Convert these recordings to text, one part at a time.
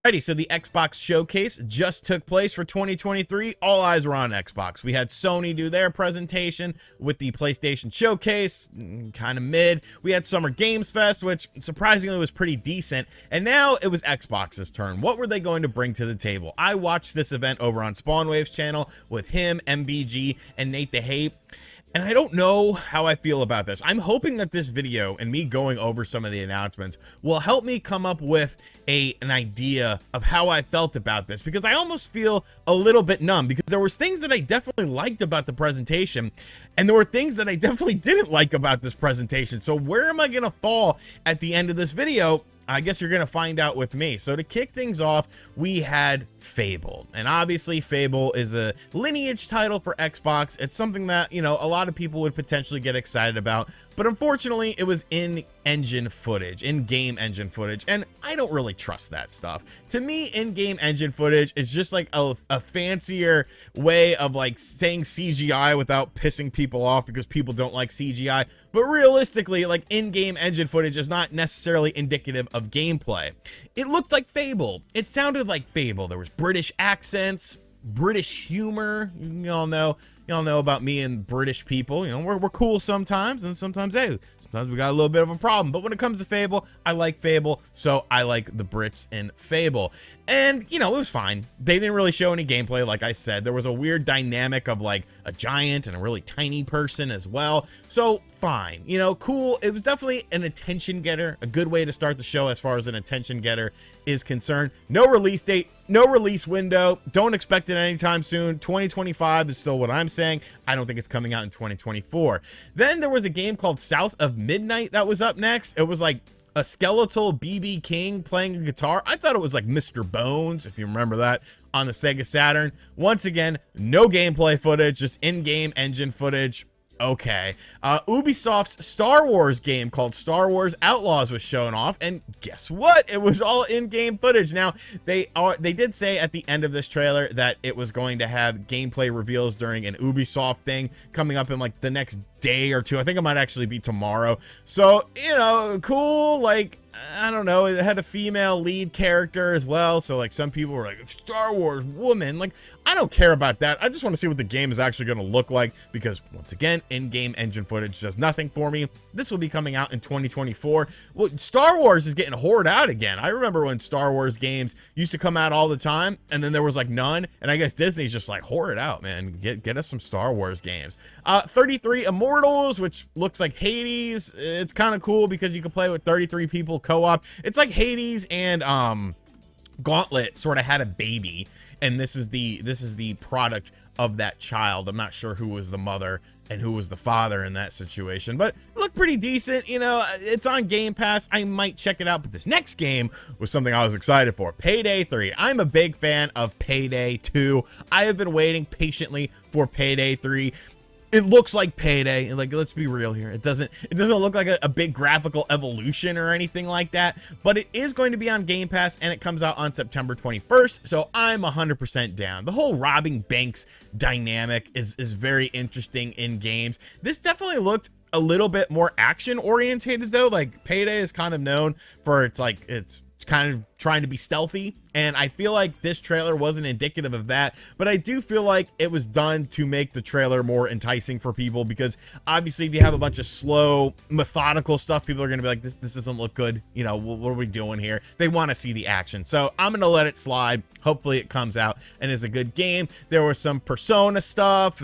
Alrighty, so the Xbox showcase just took place for 2023. All eyes were on Xbox. We had Sony do their presentation with the PlayStation showcase, kind of mid. We had Summer Games Fest, which surprisingly was pretty decent. And now it was Xbox's turn. What were they going to bring to the table? I watched this event over on Spawnwave's channel with him, MVG, and Nate the Hape. And I don't know how I feel about this. I'm hoping that this video and me going over some of the announcements will help me come up with an idea of how I felt about this, because I almost feel a little bit numb, because there was things that I definitely liked about the presentation and there were things that I definitely didn't like about this presentation. So where am I going to fall at the end of this video? I guess you're going to find out with me. So to kick things off, we had Fable. And obviously Fable is a lineage title for Xbox. It's something that, you know, a lot of people would potentially get excited about. But unfortunately, it was in-engine footage, in-game engine footage. And I don't really trust that stuff. To me, in-game engine footage is just like a fancier way of like saying CGI without pissing people off because people don't like CGI. But realistically, like in-game engine footage is not necessarily indicative of gameplay. It looked like Fable. It sounded like Fable. There was British accents, British humor. You all know about me and British people. You know, we're cool sometimes, and sometimes, hey, sometimes we got a little bit of a problem. But when it comes to Fable, I like Fable, so I like the Brits in Fable. And, you know, it was fine. They didn't really show any gameplay, like I said. There was a weird dynamic of, like, a giant and a really tiny person as well. So, fine. You know, cool. It was definitely an attention getter, a good way to start the show as far as an attention getter is concerned. No release date, no release window. Don't expect it anytime soon. 2025 is still what I'm saying. I don't think it's coming out in 2024. Then there was a game called South of Midnight that was up next. It was like a skeletal BB King playing a guitar. I thought it was like Mr. Bones, if you remember that, on the Sega Saturn. Once again, no gameplay footage, just in-game engine footage. Okay. Ubisoft's Star Wars game called Star Wars Outlaws was shown off, and guess what? It was all in-game footage. Now, they did say at the end of this trailer that it was going to have gameplay reveals during an Ubisoft thing coming up in like the next day or two. I think it might actually be tomorrow. So, you know, cool. Like, I don't know, it had a female lead character as well, so like some people were like, Star Wars woman. Like, I don't care about that. I just want to see what the game is actually going to look like, because once again, in-game engine footage does nothing for me. This will be coming out in 2024. Well, Star Wars is getting hoarded out again. I remember when Star Wars games used to come out all the time, and then there was like none, and I guess Disney's just like, hoard it out, man. Get us some Star Wars games. 33 Immortals, which looks like Hades. It's kind of cool because you can play with 33 people co-op. It's like Hades and Gauntlet sort of had a baby, and this is the product of that child. I'm not sure who was the mother and who was the father in that situation, but it looked pretty decent. You know, it's on Game Pass. I might check it out, but this next game was something I was excited for. Payday 3. I'm a big fan of Payday 2. I have been waiting patiently for Payday 3. It looks like Payday. Like, let's be real here. It doesn't look like a big graphical evolution or anything like that, but it is going to be on Game Pass, and it comes out on September 21st, so I'm 100% down. The whole robbing banks dynamic is very interesting in games. This definitely looked a little bit more action orientated though. Like, Payday is kind of known for it's kind of trying to be stealthy, and I feel like this trailer wasn't indicative of that, but I do feel like it was done to make the trailer more enticing for people, because obviously if you have a bunch of slow, methodical stuff, people are going to be like, this doesn't look good. You know, what are we doing here? They want to see the action, so I'm going to let it slide. Hopefully it comes out and is a good game. There was some Persona stuff.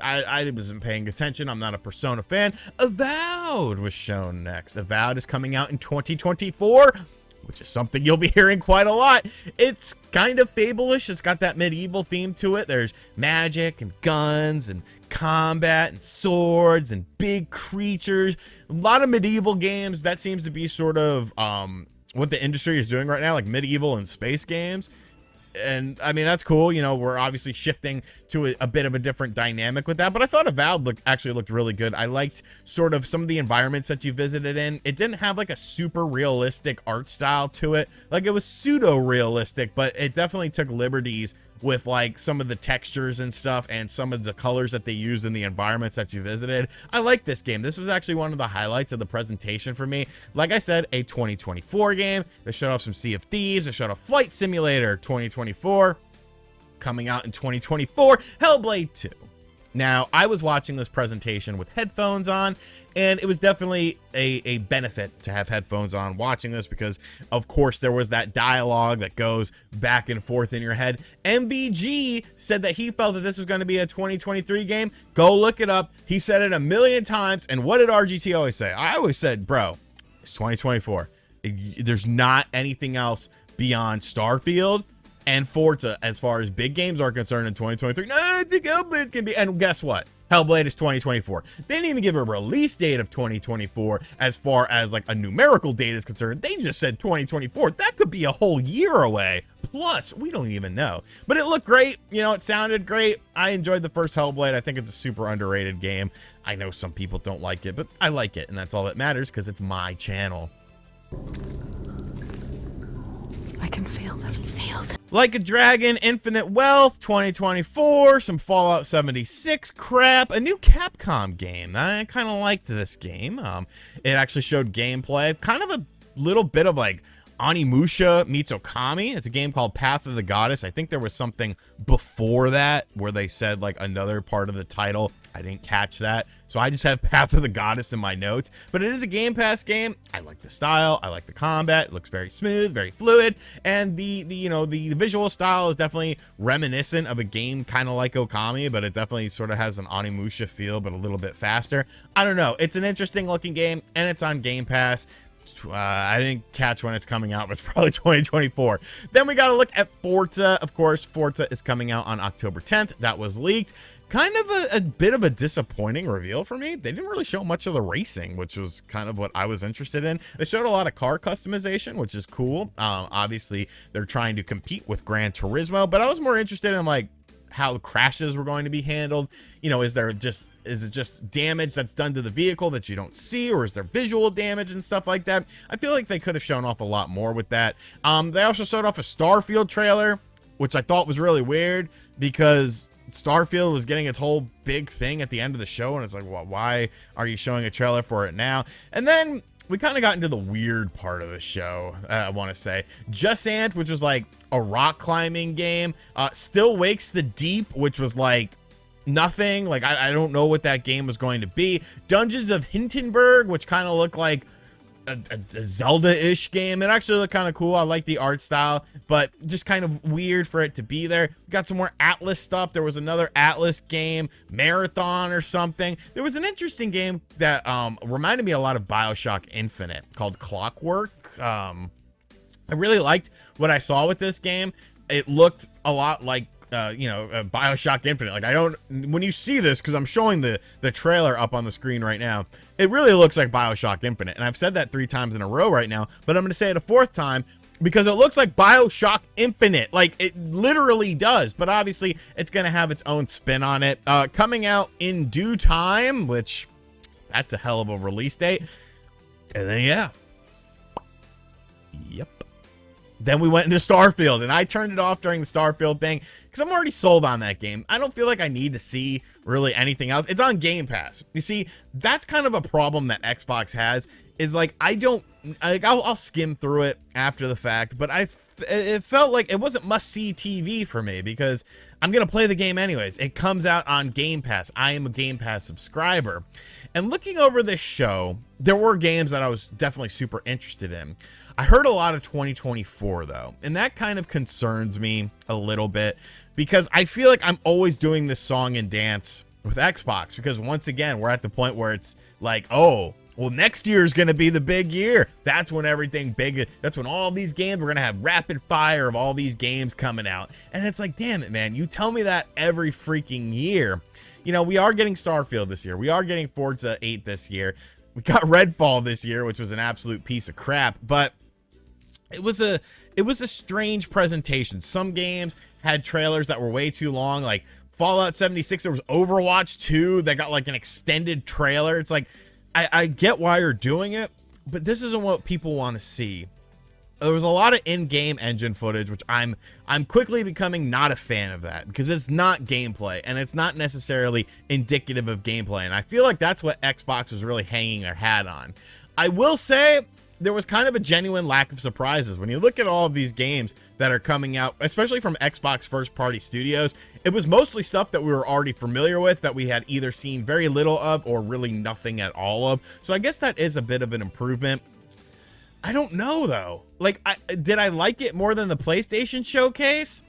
I wasn't paying attention. I'm not a Persona fan. Avowed was shown next. Avowed is coming out in 2024. Which is something you'll be hearing quite a lot. It's kind of Fable-ish. It's got that medieval theme to it. There's magic and guns and combat and swords and big creatures. A lot of medieval games. That seems to be sort of what the industry is doing right now, like medieval and space games. And I mean, that's cool. You know, we're obviously shifting to a bit of a different dynamic with that, but I thought Avowed actually looked really good. I liked sort of some of the environments that you visited in. It didn't have like a super realistic art style to it. Like, it was pseudo realistic, but it definitely took liberties with like some of the textures and stuff and some of the colors that they use in the environments that you visited. I like this game. This was actually one of the highlights of the presentation for me. Like I said, a 2024 game. They showed off some Sea of Thieves. They showed off Flight Simulator 2024. Coming out in 2024, Hellblade 2. Now, I was watching this presentation with headphones on, and it was definitely a benefit to have headphones on watching this because, of course, there was that dialogue that goes back and forth in your head. MVG said that he felt that this was going to be a 2023 game. Go look it up. He said it a million times, and what did RGT always say? I always said, bro, it's 2024. There's not anything else beyond Starfield and Forza as far as big games are concerned in 2023. No, I think Hellblade can be. And guess what? Hellblade is 2024. They didn't even give a release date of 2024 as far as like a numerical date is concerned. They just said 2024. That could be a whole year away. Plus, we don't even know. But it looked great. You know, it sounded great. I enjoyed the first Hellblade. I think it's a super underrated game. I know some people don't like it, but I like it. And that's all that matters because it's my channel. I can feel them. Like a Dragon, Infinite Wealth, 2024, some Fallout 76 crap, a new Capcom game. I kind of liked this game. It actually showed gameplay, kind of a little bit of like Onimusha meets Okami. It's a game called Path of the Goddess. I think there was something before that where they said like another part of the title. I didn't catch that, so I just have Path of the Goddess in my notes. But it is a Game Pass game. I like the style. I like the combat. It looks very smooth, very fluid, and the visual style is definitely reminiscent of a game kind of like Okami, but it definitely sort of has an Onimusha feel, but a little bit faster. I don't know. It's an interesting looking game, and it's on Game Pass. I didn't catch when it's coming out, but it's probably 2024. Then we got to look at Forza. Of course, Forza is coming out on October 10th. That was leaked. Kind of a bit of a disappointing reveal for me. They didn't really show much of the racing, which was kind of what I was interested in. They showed a lot of car customization, which is cool. Obviously, they're trying to compete with Gran Turismo, but I was more interested in like how the crashes were going to be handled. You know, is it just damage that's done to the vehicle that you don't see, or is there visual damage and stuff like that? I feel like they could have shown off a lot more with that. They also showed off a Starfield trailer, which I thought was really weird because Starfield was getting its whole big thing at the end of the show, and it's like, well, why are you showing a trailer for it now? And then we kind of got into the weird part of the show, I want to say. Jusant, which was like a rock climbing game. Still Wakes the Deep, which was like nothing. Like, I don't know what that game was going to be. Dungeons of Hindenburg, which kind of looked like a Zelda-ish game. It actually looked kind of cool. I like the art style, but just kind of weird for it to be there. We got some more Atlas stuff. There was another Atlas game, Marathon or something. There was an interesting game that reminded me a lot of BioShock Infinite called Clockwork. I really liked what I saw with this game. It looked a lot like BioShock Infinite. Like, when you see this, because I'm showing the trailer up on the screen right now, it really looks like BioShock Infinite. And I've said that 3 times in a row right now, but I'm going to say it a 4th time because it looks like BioShock Infinite. Like, it literally does, but obviously it's going to have its own spin on it. Coming out in due time, which that's a hell of a release date. And then, yeah. Yep. Then we went into Starfield, and I turned it off during the Starfield thing because I'm already sold on that game. I don't feel like I need to see really anything else. It's on Game Pass. You see, that's kind of a problem that Xbox has, is like, I'll skim through it after the fact, but it felt like it wasn't must-see TV for me because I'm going to play the game anyways. It comes out on Game Pass. I am a Game Pass subscriber. And looking over this show, there were games that I was definitely super interested in. I heard a lot of 2024 though, and that kind of concerns me a little bit because I feel like I'm always doing this song and dance with Xbox because once again, we're at the point where it's like, oh, well, next year is going to be the big year. That's when everything big, that's when all these games, we're going to have rapid fire of all these games coming out. And it's like, damn it, man, you tell me that every freaking year. You know, we are getting Starfield this year. We are getting Forza 8 this year. We got Redfall this year, which was an absolute piece of crap, but it was a strange presentation. Some games had trailers that were way too long, like Fallout 76. There was Overwatch 2 that got like an extended trailer. It's like, I get why you're doing it, but this isn't what people want to see. there was a lot of in-game engine footage, which I'm quickly becoming not a fan of that, because it's not gameplay and it's not necessarily indicative of gameplay. And I feel like that's what Xbox was really hanging their hat on. I will say there was kind of a genuine lack of surprises. When you look at all of these games that are coming out, especially from Xbox first-party studios, it was mostly stuff that we were already familiar with, that we had either seen very little of or really nothing at all of. So I guess that is a bit of an improvement. I don't know though. Like, did I like it more than the PlayStation Showcase?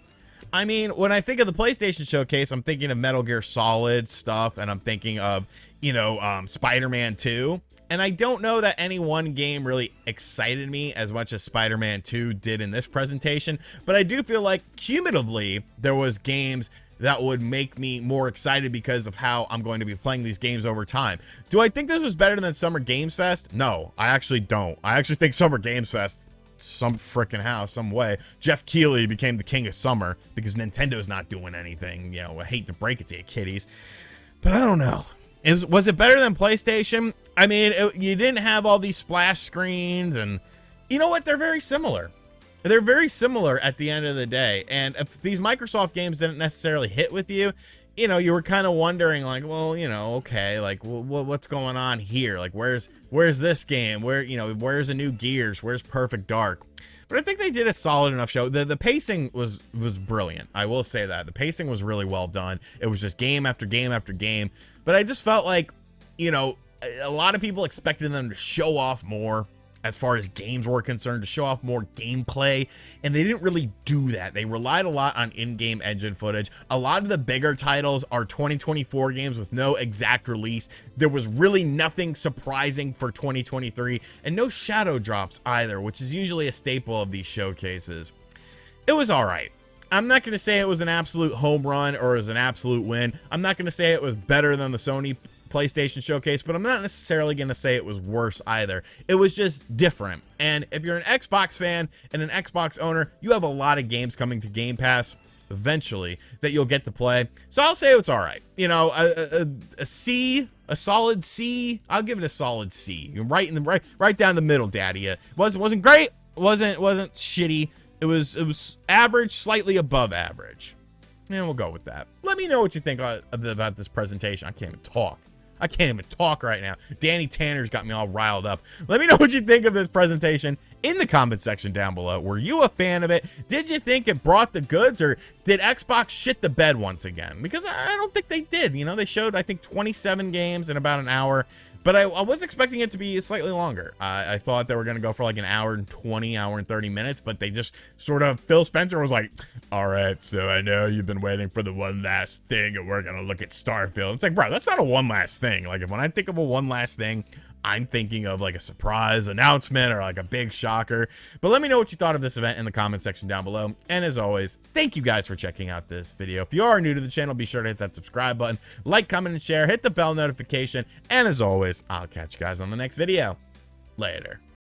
I mean, when I think of the PlayStation Showcase, I'm thinking of Metal Gear Solid stuff, and I'm thinking of, you know, Spider-Man 2. And I don't know that any one game really excited me as much as Spider-Man 2 did in this presentation, but I do feel like cumulatively there was games that would make me more excited because of how I'm going to be playing these games over time. Do I think this was better than Summer Games Fest? No, I actually don't. I actually think Summer Games Fest, some freaking how, some way, Jeff Keighley became the king of summer because Nintendo's not doing anything. You know, I hate to break it to you kiddies, but I don't know. Was it better than PlayStation? I mean, you didn't have all these splash screens, and you know what? They're very similar. They're very similar at the end of the day. And if these Microsoft games didn't necessarily hit with you, you know, you were kind of wondering, like, well, you know, okay, like, what's going on here? Like, where's this game? Where, you know, where's a new Gears? Where's Perfect Dark? But I think they did a solid enough show. The pacing was brilliant. I will say that. The pacing was really well done. It was just game after game after game. But I just felt like, you know, a lot of people expected them to show off more as far as games were concerned, to show off more gameplay, and they didn't really do that. They relied a lot on in-game engine footage. A lot of the bigger titles are 2024 games with no exact release. There was really nothing surprising for 2023, and no shadow drops either, which is usually a staple of these showcases. It was all right. I'm not going to say it was an absolute home run or as an absolute win. I'm not going to say it was better than the Sony PlayStation Showcase, but I'm not necessarily going to say it was worse either. It was just different. And if you're an Xbox fan and an Xbox owner, you have a lot of games coming to Game Pass eventually that you'll get to play. So I'll say it's all right. You know, a C, a solid C. I'll give it a solid C. Right down the middle, daddy. It wasn't great. Wasn't shitty. It was average, slightly above average. And we'll go with that. Let me know what you think about this presentation. I can't even talk. I can't even talk right now. Danny Tanner's got me all riled up. Let me know what you think of this presentation in the comment section down below. Were you a fan of it? Did you think it brought the goods, or did Xbox shit the bed once again? Because I don't think they did. You know, they showed, I think, 27 games in about an hour. But I was expecting it to be slightly longer. I thought they were going to go for like an hour and 20, hour and 30 minutes, but they just sort of, Phil Spencer was like, all right, so I know you've been waiting for the one last thing, and we're going to look at Starfield. It's like, bro, that's not a one last thing. Like, when I think of a one last thing, I'm thinking of like a surprise announcement or like a big shocker. But let me know what you thought of this event in the comment section down below. And as always, thank you guys for checking out this video. If you are new to the channel, be sure to hit that subscribe button, like, comment, and share, hit the bell notification. And as always, I'll catch you guys on the next video. Later.